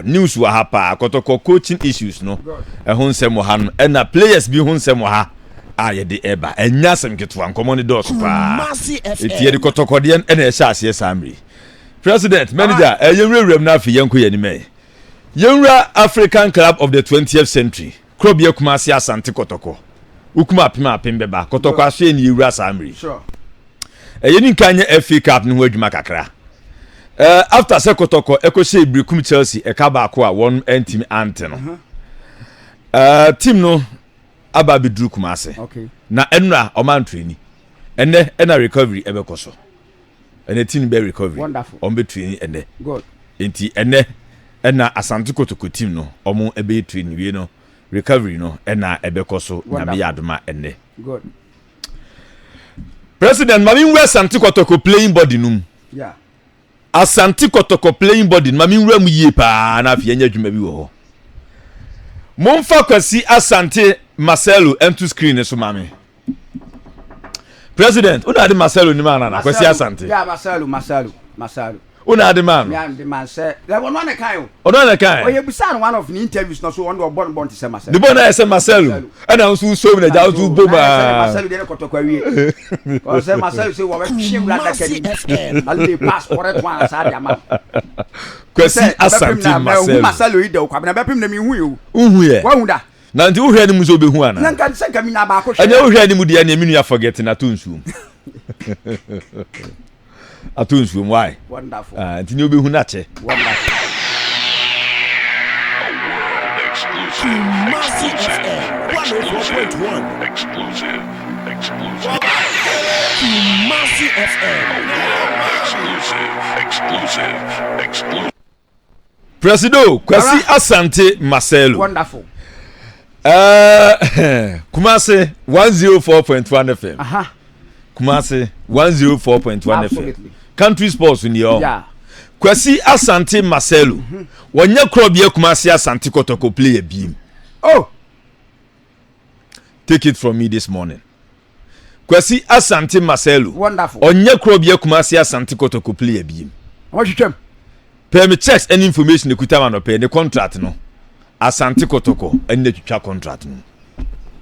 news wa hapa Kotoko coaching issues no ehun sem wo ha no na players bi hun sem wo ha ye de eba enya sem ketwa nkomo ne dos pa etie de Kotoko de na e sha ase samri president manager yenwuram na afi yenko yanime yenwura African Club of the 20th century club ye Kumasi Asante Kotoko ukuma apem beba Kotoko ahwe ni yewura samri sure yeni nkanye FA Cup no adwuma kakra after Sekotoko ekose ibrekum Chelsea ekaba ko a won team ante no team no aba bidru Kumasi okay na enra o man train ena recovery ebekoso ena team be recovery wonderful on be train ene good enti ena Asante Kotoko team no omo ebe train wie no recovery no ena ebekoso na be yadoma ene good president mami we Asante Kotoko playing body num yeah Asante Kotoko playing body mami wura mu yie pa na afia nya dwuma bi wo ho momfa Kwasi Asante Marcelo into screen so mami president una de Marcelo ni mana na Kwasi Asante yeah Marcelo una de man yeah the man say there one na kan ono na kan o ye busan one of the interviews no so one do born to say Marcelo the born say Marcelo ana so so na ja so bo ma Marcelo de Kotoko awie o say Marcelo say wo be hwe wura da kan ali pass correct one sa dia ma Kwasi Asante Marcelo ide o kwabena bepem na mi hu yo hu ye wa hu da na ndi wo hwe ni mu so be hu ana na kan se kan mi na ba ko hwe anya wo hwe ni mu dia na mi nu forget na to nsuum atunsuum why wonderful ntini obi hu na che wonderful exclusive. Presido Kwasi Asante Marcelo wonderful Kumasi 104.1 FM Kumasi 104.1 FM Country Sports in your yeah Kwasi Asante Marcelo wonya club ye Kumasi Asante Kotoko play a beam oh take it from me this morning Kwasi Asante Marcelo wonderful wonya club ye Kumasi Asante Kotoko play a beam what you tell pay me checks any information ekuta man pay the contract no Asante Kotoko any twitwa contract no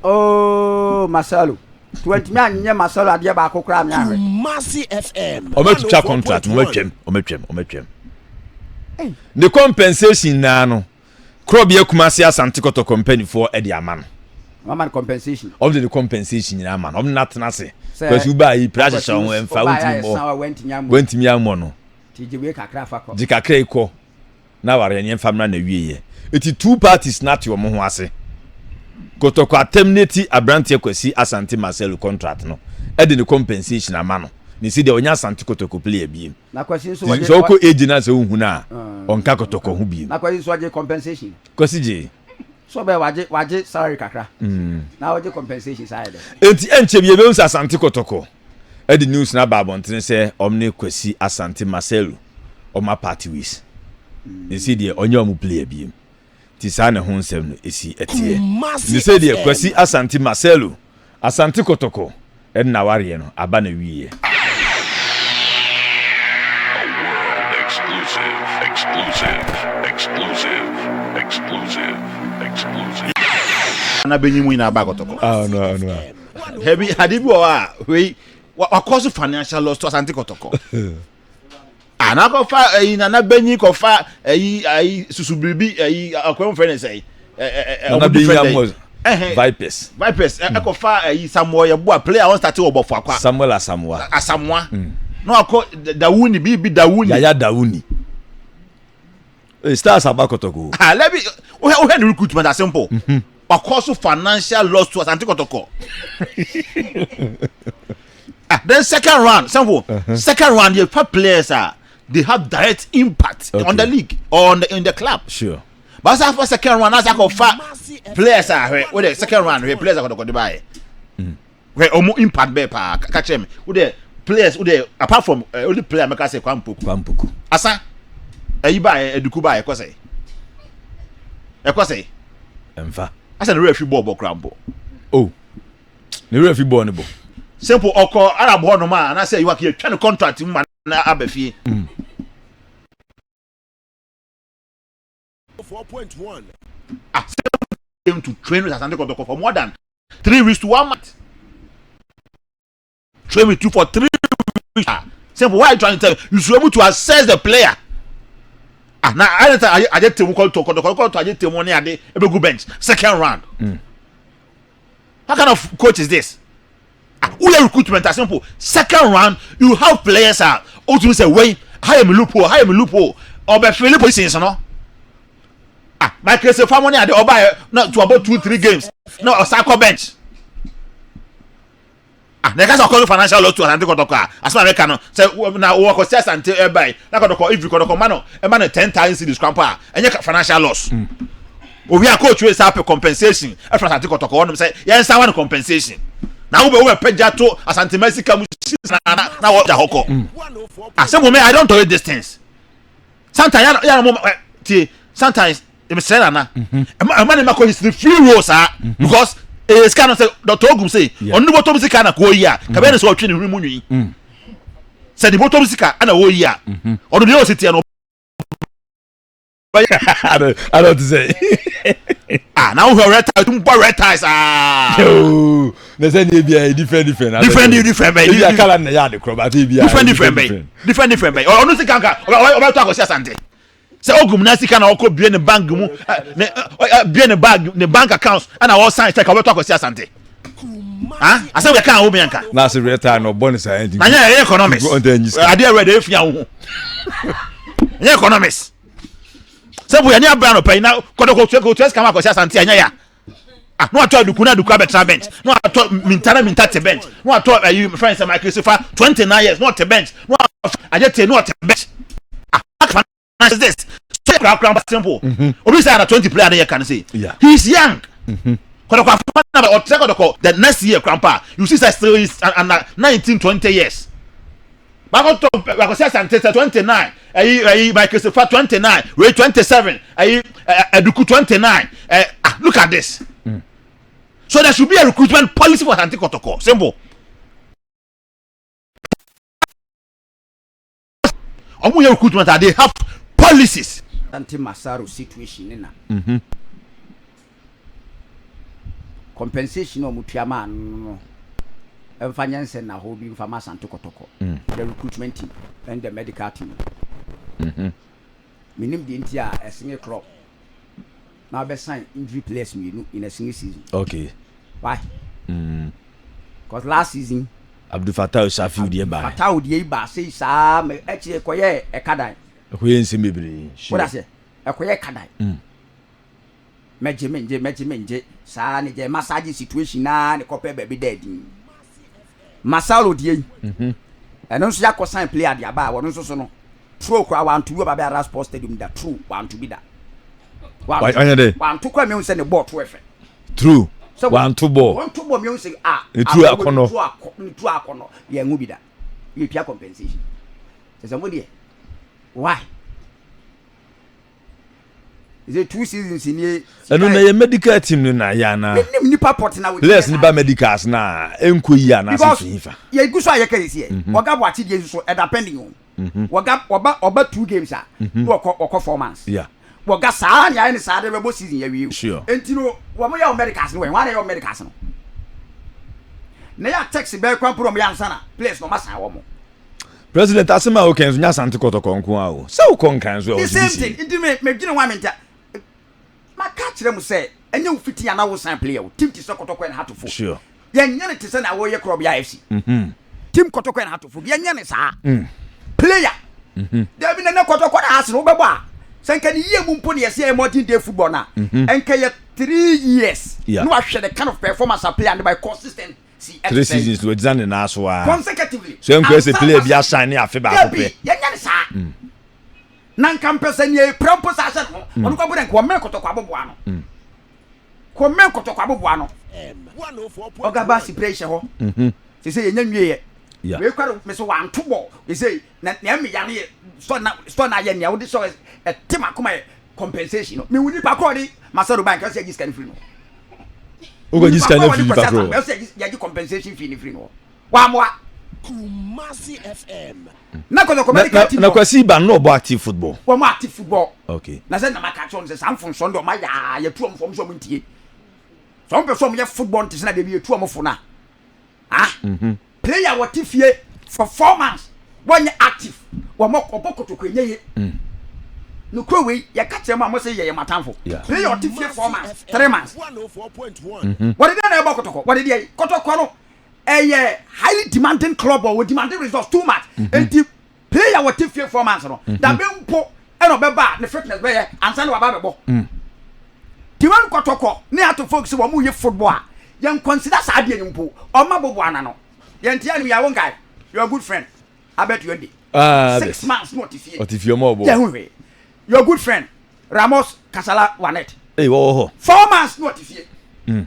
oh Marcelo 20 man nye Marcelo ade ba akokra me ahwe Bassey FM o me twitwa contract o metwem the compensation na no club ye Kumasi Asante Kotoko company for e dia man mama compensation of the compensation na man om not na se because you buy pressure on emfa went me am no TJB kakra fa ko dikakra iko na ware nye famra na wieye eti two parties not your mo ho ase Kotoko terminate Abrante Kwasi Asante Marcelo contract no e de the compensation ama no ni si de onya Asante Kotoko play bi na Kwasi so waje so ko age na se hu na onka Kotoko hu bi na Kwasi so waje compensation Kwasi je so be waje salary kakra na waje compensation side enti enche bi be Asante Kotoko e the news na ba bonten say omne Kwasi Asante Marcelo o ma party wis ni si de onya mu play bi ti sa na ho nsem no esi etie ni se de Kwasi Asante Marcelo Asante Kotoko e na ware no aba na wiye exclusive na benyimu ina ba Kotoko no hebi hadibi wa we cause financial loss to Asante Kotoko ana ko fa na benyi ko fa susubribi akwem friend say na benyi Vipers ko fa Samuel ya boa player on start obofo akwa Samuel Asamoah no ako Dawuni bi Dawuni ya Dawuni stars aba Kotoko lebi o he recruitment as simple cause financial loss to Asante Kotoko then second round simple second round the players they have direct impact on the league or in the club sure but after second round as I go far players with the second round we players Kotoko buy where omo impact be pa catch me with the players with the apart from only player make say Kwampuku asa buy eduku buy e say emfa asa the referee ball crampo oh the referee ball no bo simple oko arab ho no ma na say you are twa contract mu na abafie 4.1. Came to train with Asante Kotoko for more than 3 weeks to 1 month. Train with you for 3 weeks. Simple. Why are you trying to tell me? You should be able to assess the player. Now I just tell you Kotoko. I just tell you money. I go bench second round. What kind of coach is this? Who your recruitment are simple. Second round, you have players ultimately say, wait, hire me loophole. Or by Philip positions, no? My case of money at the Oba not to about 2-3 games. No, a cycle bench. The guys are calling financial loss to Asante Kotoko. As far as I can say, now work with Asante everybody. Like if you Kotoko man 10 times in this camper and you financial loss. We are coach with a compensation. After Asante Kotoko, say, yes, I want compensation. Now we will pay to Asante Mexico. Now what the hoko? I don't tolerate these things. Sometimes I'm saying a man in my is the free rules because it's kind of say Dr. Ogum say on the bottom music and a go year. Cabana is watching the remunity. Said the bottom music and a whole year. Or the university and I don't say. Now we are red ties. There's any different. Different. Or no think about to say Asante. Say Ogum Nasi can also be in the bank, be in the bank accounts, and I will sign take about to say Asante. I said we can't hold me anka. Now say retire no bonus anything. Na yeah economics. I dey ready Efya ho. Yeah economics. Say we any brand pay now Kotoko to come akọ say Asante anya ya. No at all duku better bench. No at all minta te bench. No at all you friends my Christopher 29 years not a bench. No I just say not a bench. Is this simple? Obi say na 20 player there can say. Yeah. He's young. The next year, grandpa, you see, still is 19-20 years. But I say Asante 29. By Christopher 29. Ray 27. Eduku 29. Look at this. So there should be a recruitment policy for Asantekotoko. Simple. Omu recruitment they have policies. Anti-Masaru situation na. Compensation no mutiama no. Finance na hobi fama Asantekotoko. The recruitment team and the medical team. Minim di ntia a single crop. Now be sign injury players me in a single season. Okay. Why? Because last season Abdul Fattah Shafiu die ba. Fattah die ba say sa me eche koye e kadan. Koye nse mebre. What I say? E koye kadan. Meje sa ni je massage situation na ni kope baby daddy. Masalo die. Eno so yakọ sign player dia ba won so no. True kwa want to ba be sports stadium da true want to be that. Why anya want to kwa me say the ball to efe. True. So one two ball me say true akono ye ngu bi da ye pia compensation say somebody why is it 2 seasons in here eno na ye medical team na ya na nipa pot na we let's nipa medicals na enko yi na so hifa ye gu so aye ka isi oga bo ati die so e da pending oba 2 games okọ 4 months yeah woga saa nya ni saa de bebo season ya wi sure entino wo mo ya Americans no we wan ya Americans no na ya taxi be kwan pro mo ya nsana place no masa wo mo president asema o kan nya Asantekotoko nko a o se o kon kan so o the same thing enti me gine wa menta ma ka kire mu se enye wo fiti ya na wo sign player team ti so Kotoko na hatofo sure ya nya ne ti se na wo ye club ya FC team Kotoko na hatofo ya nya ne saa player da bi na Kotoko na has no bebo a Sankani ye mumpo ne yesi e modern day football na enka ye 3 years no ahwe the kind of performance a player and by consistent 3 seasons to examine na so a consecutively so enko ese player bi ashine afi ba ko pe ye nya ne sa nan kan person ye propose asset on ko buden ko men Kotoko aboboa no ko men Kotoko aboboa no oga Bassey pressure ho se ye nya nwie ye we kwaro me so wan to ball we say na me ya ne so na ye ne wo de so a team akoma compensation no me wudi pa ko di Masaro bank say giscan free no o go giscan free pa pro say ya gi compensation fee ni free no wa moa Kumasi FM. Na Kotoko medical team. Na Kwasi ba no bo active football. Wo mo active football. Okay. Na say na maka chon say sam fun so ndo ma ya tu am fom so mo ntie. So on person ye football ntie na de bi ye tu am fo na. Player what if ye for 4 months when you active wo mo Kotoko enye ye. No we ya catch them am say ye matamfo. Player what if ye 4 months, 3 months. 104.1. What did they about Kotoko? What did they Kotoko no? A highly demanding club or demanding results too much. And the player what if you 4 months no. That be mpo e no be ba the fitness be and send wa ba bebo. The one Kotoko near to folks who mu ye football. You consider Sadia mpo o ma bobo ana no. You tia you one guy. You are a good friend. I bet you dey. 6 months not if you. What if you more bo? Your good friend Ramos Kasala Wanet. Hey, wo 4 months not if you.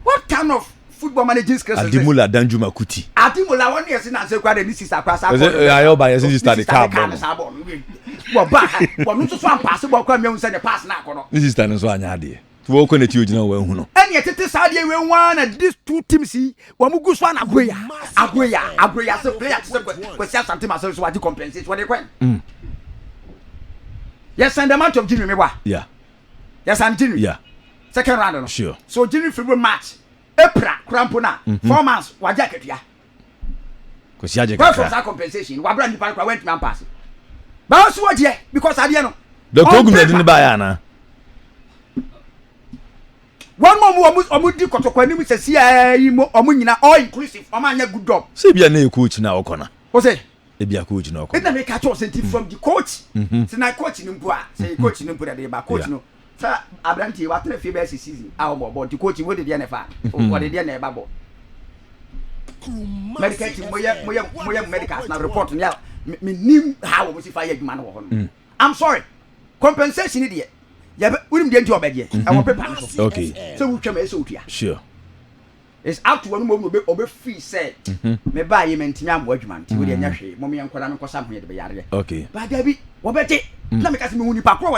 What kind of football managing skills? Adimula Danjuma Kuti. Adimula one year since I say quite a sister class. I hope I since started car. Well, but no so possible come you send the pass na kono. This is standing so anyade. To wo connect you na we hu no. And yet it is Sadia we one and these two teams see wo mu gu so na Agweya say player say Kwasi Asante myself so what compensate what they kwen. Yes, and the amount of Jimmy Mewa. Yeah. Yes, and Jimmy. Yeah. Second round no. Sure. So Jimmy February match. April Krampona 4 months wa jacket ya. Kwasi aje Where from ka. that compensation? Wa brand people went man pass. But also what here because I no. The program didn't buy ana. One more omu di Kotoko ni say see mo omu nyina all inclusive. Omu anya good job. Say bia na coach na okona. O say e bia coach na okona. It na make catch us from the coach. Say na coach ni mpo a. Say coach ni mpo dey ba coach no. Sa Abranti wa 3 FBS season awo bo the coach wo dey there na fa. Wo dey there na ba bo. Medical team moye medical na report ya me nim how we see fire adwuma no wo no. I'm sorry. Compensation dey. Ya we nim dey nti obede. E wo paper so. Okay. So we twem e so utua. Sure. It's up to one mo obe free say me ba ye mentimi am adwuma nti we dey nya hwe mo me yankora me kosa ho ye de be yare. Okay. Ba da bi wo beti na me kasi me huni pa kro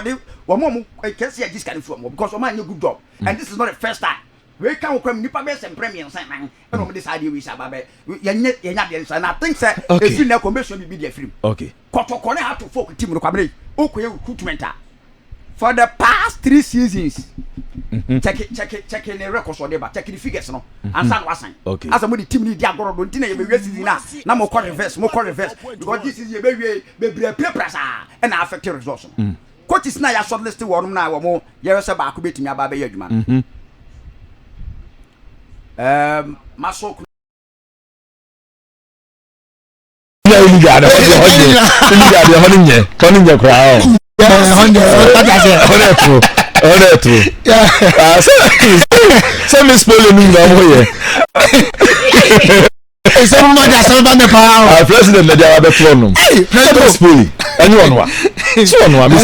wo mo kesi ya discard from because wo man good job and this is not the first time. We can come nipa be sem premier san man e no me decide we sha be ye nya de san I think say if you na commission be dey free. Okay. Kotoko na have to folk team no kwamre okoye recruitment for the past 3 seasons. Check the records or check the figures no and san wasan. Okay. As somebody team need agoro don't think you be season na mo call reverse because this is be pressure and affect results. Coaches na ya shortlist one na wo mo ye say ba ko betimi aba be adwuma. Maso ya ili gada honinye kwa honetu se me spoil mi na mo ye se mo ma da se ba me pa president na dia ba tronum president spoil any one wa so one wa Miss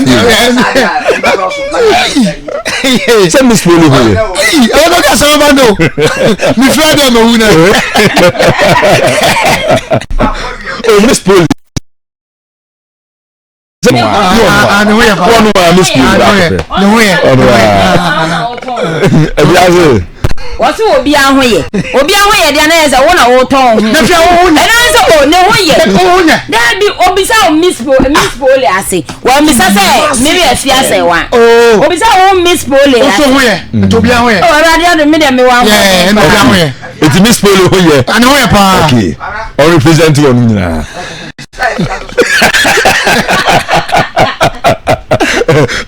se me spoil ho ye e no da se ba no mi friend no hu na Miss Pooley. No way. One Miss Pooley. No way. What's obi ahoye? Obi ahoye dia na eze wo na wo ton ho. Na fia wo nya. E na eze wo ne hoye. Wo nya. Da bi obi sa Miss Pooley ase. Wo mi sa se me be Efya se wa. Obi sa wo Miss Pooley ase. So hoye. To bi ahoye. Oh, radio de me de me wa. Yeah, no bi ahoye. It's Miss Pooley hoye. Ana hoye pa. Okay. Or represent you on nyina.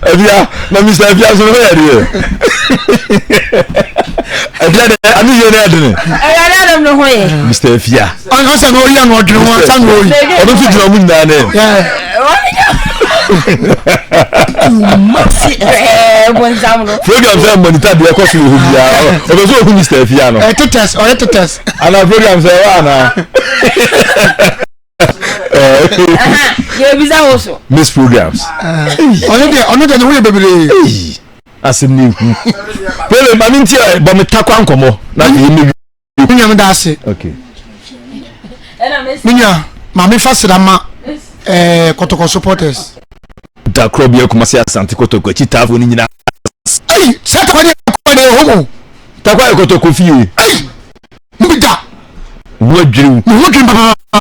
Efya, na Mr. Efya so hoye dey. Ani ye na adene. Adam no hoye. Mr. Efya. On say no yan odwere won san wo yi. Odo fi drum nda na. Masi bonzam no. Program say monitor dey cost you bia. Odo so hu Mr. Efya no. To test. Ana program say wa na. You biza also. Miss programs. Ono de no we bebere. Asim ni hu. Pele ma minti ba metakwa nkomo na ye mi Nyam da ase. okay. Minya ma me fasira ma Kotoko supporters. Da club ye kuma se Asante Kotoko chitafo ni nyina. Ai, sata wani ko ne homo. Takwa Kotoko fie. Ai. Mbida. wo adwiri wo dwen papa